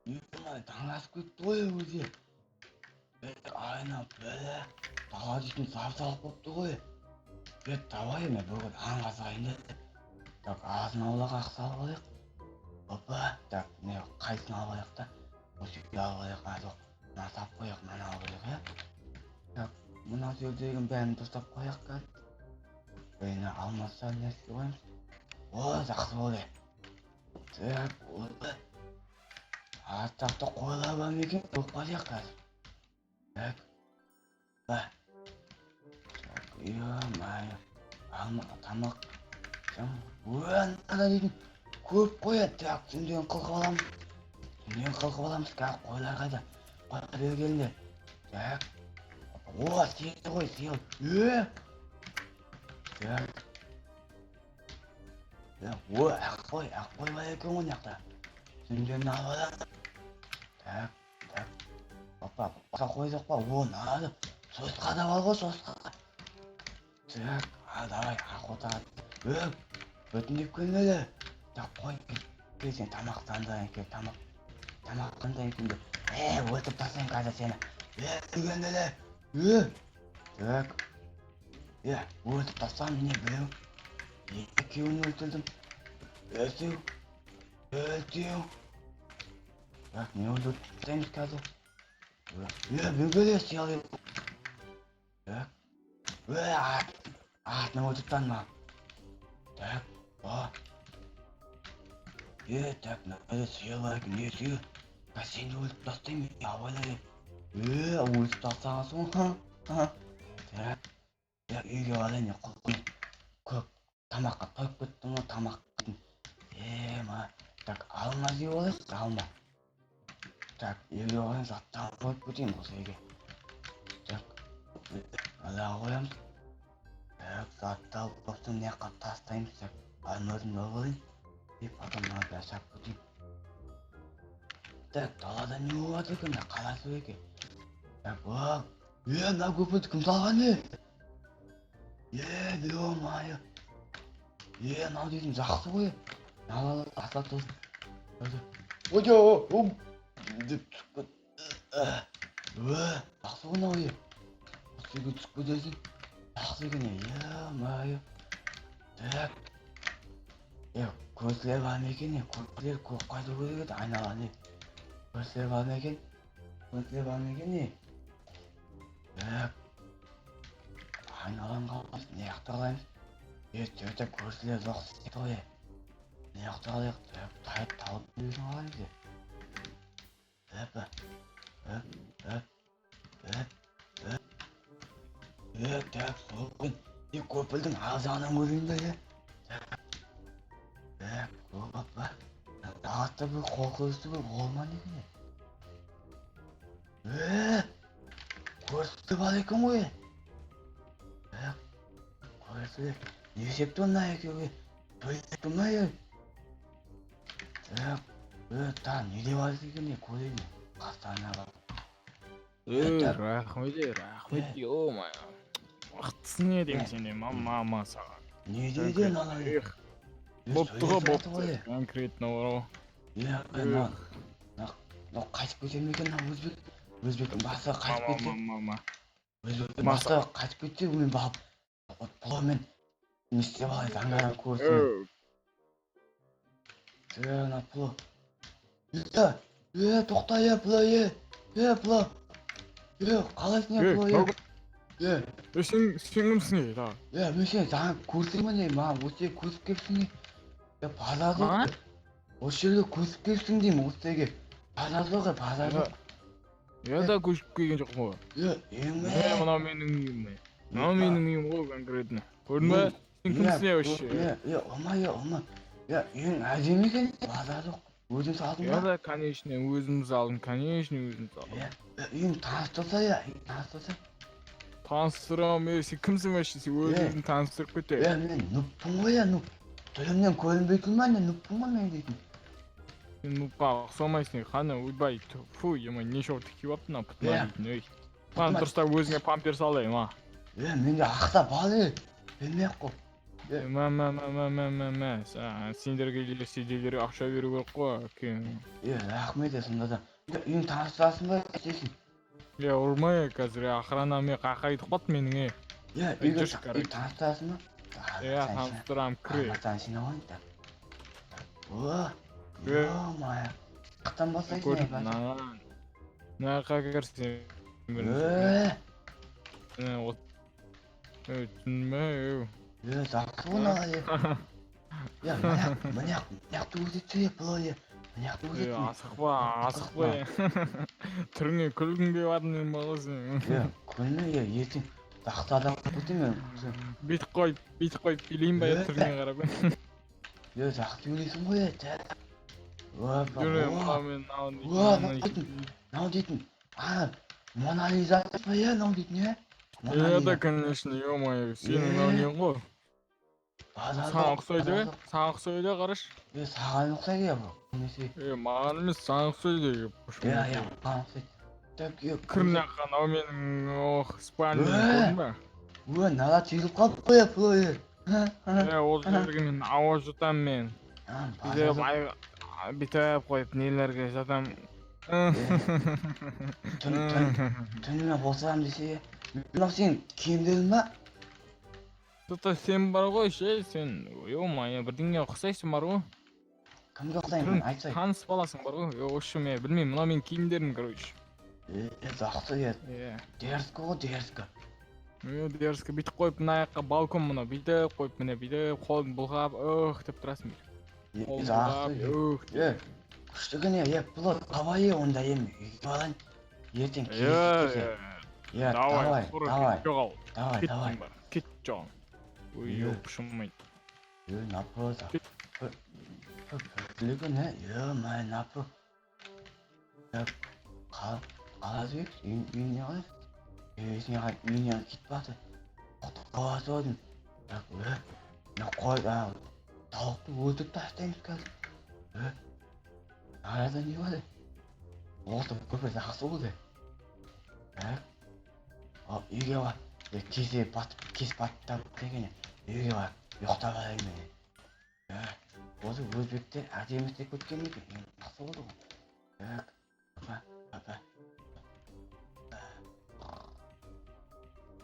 정말 당나스쿠 뭐지? 아이나 왜 나가지금 삽삽법도에 왜 다와에 뭐가 나가서 있는데 딱 ağzına olarak sağlayak baba tak ne kaysın alayak da o şekilde alayak azo nasap koyak mana alayak ya tak mına söylediğim ben dostap koyak kan beni almazsan ne koyayım o жақсы болды так oldu артақта қойлап алып екен көп қояқ қазір так ба так ё-моё алма тамақ ана дейтін көп қояды так түнден қылқып аламыз қазір қойлар қайда қойға бергенде так о сиеді ғой сиыл так о аққой бар екен ғой мына жақта түнден алып аламыз так папа баса қой жоқ па о надо сосқа да бар ғой сосқа так давай охота бүтіндеп келмеді так қой кел сен тамақтан кел тамақтан екен деп өлтіріп тастайын қазір сені келгенде так өлтіріп тастам міне біреу екеуін өлтірдім төртеу так не өлтіріп тастаймыз қазір бөгеле сиял так атына өлтіріп тастадың маған так так мына сүйел бар екен не сүйел сені өлтіріп тастаймын абайла өлтіріп тастағансың ғой так үйге барайын көп тамаққа тойып кеттің ғой тамақ так алма жеп алайық алма так үйге барайын заттарын қойып кетейін осы үйге так алға қоямыз так затты алып сосын мына жаққа тастаймыз так алмасын алып алайын деп потом мына бәрі шап кетейін так далада не болып жатыр екен мына қаласы екен так мына көпірді кім салған ё-моё мынау дейтін жақсы ғой ал аса тосын ой деп түсіп кетті жақсы ғой мынау осы үйге түсіп кетесің жақсы екен ё-моё так көсілер бар ма екен көсілер көп қайту керек еді айналған көсілер бар ма екен так айналған қалмасын мына жақта қалаймыз жерде көсілер жоқ сияқты ғой мына жақта қалайық тайып талып өзің қалаймыз так сол көпірдің ар жағынан көрейін бе так сағатта бір қоқырысты бір олман екен көрсі бар екен ғой көрсі не есепті мына екеуге бөліп ма так не деп жатыр екен көрейін қастарына барып рахмет ё-моё мықтысың едің сен мама саған не дейді ана бопты ғой конкретно мынау қайтып кете ме екен мына өзбектің басы қайтып кетсе мен барып пломен не істеп алайын аңғарып көрсін ана пло тоқта пло қалайсың пло сен кімсің мен сені жаңа көрсеймін маған осы жерге көсіп келіпсің базар жоқ осы жерге көсіп келіпсің деймін осы жерге базар жоқ да көшіп келген жоқпын ғой мынау менің үйім ғой конкретно көрдің ба сен кімсің вообще ұлма үйің әдемі екен базар жоқ өзің салдың ба да конечно өзім салдым үйің таныстырса таныстырамын сен кімсің вообще сен өзің таныстырып кете мен нуппын ғой түрімнен көрінбейтін ба нуппын ғой мен дейтін сен нупқа ұқсамайсың қане ойбай фу ема не шорты киіп алыпсың мына пытына дейтін дұрыстап өзіңе памперс алайын менде ақша бар бермей ақ қой Сендерге эле сиделерге акча берүү керек го. рахмет сонда да. Үйүң таанышпасын ба эчесиң? Урмай азыр охрана ме какайтып калат менин. Үйгө жүрүш керек. таанышпасын ба? Таныстырам кире. Танышынабын да. О, Э. ё-моё. Каттан басайсың Көрүп бача. наака кирсин. Түнмө. Заксуна. Мынаяк түгүзүчү плое. Мынаяк түгүзүчү. Асыкпа. Түрүңө күлгүң келип атын болосуң. Күнү ертең бакта адам бүтүмүн. Бит коюп билейин ба түрүңө карап. Жакшы үйлөйсүң го Жүрө мен Нау дейтін. Мона Лиза па нау дейтін, Да, конечно, ё-моё, сенин ойнуң го. Сага оксойду, караш. Саған ұқсайды бұл. Маған эмес, сага оксойду. Маған ұқсайды. Кырнакан, ал менин спальня көрдүң ба? Нала түйіліп қалып қоя плое. Ол жерге мен ауа жутам мен. Битеп коюп нелерге жатам. Түніме қосырам десе, мынау сен киімдерің ба? Сен бар ғой, сен, ё-моё, бірдеңе ұқсайсың бар ғой. Кімге ұқсаймын, айтсай. Таныс баласың бар ғой, ошо мен білмеймін, мынау менің киімдерім, короче. Жақсы дерзко ғой, дерзко. Дерзко бүйтіп қойып, мына жаққа балкон мына бүйтіп қойып, міне бүйтіп қолын бұлғап, деп тұрасың. Жақсы. Күштігіне, бұлы давай онда үйге барайын. Ертең кездесіп. Давай. Кет жоғын. Ой, ёпшымайды. Напро. Көптілігі не? Май напро. Қалады бек, үйіне қалай? Үйіне кет барды. Қаласы одым. Тауықты өлтіп таштаймыз қазір. Арада не болды? Олты көпір жақсы болды. Үйге бар. Кес баттап дегене. Үйге бар. Ұйықтап алайын мен. Осы өзбектер әдемі істеп өткен екен. Жақсы болды ғой.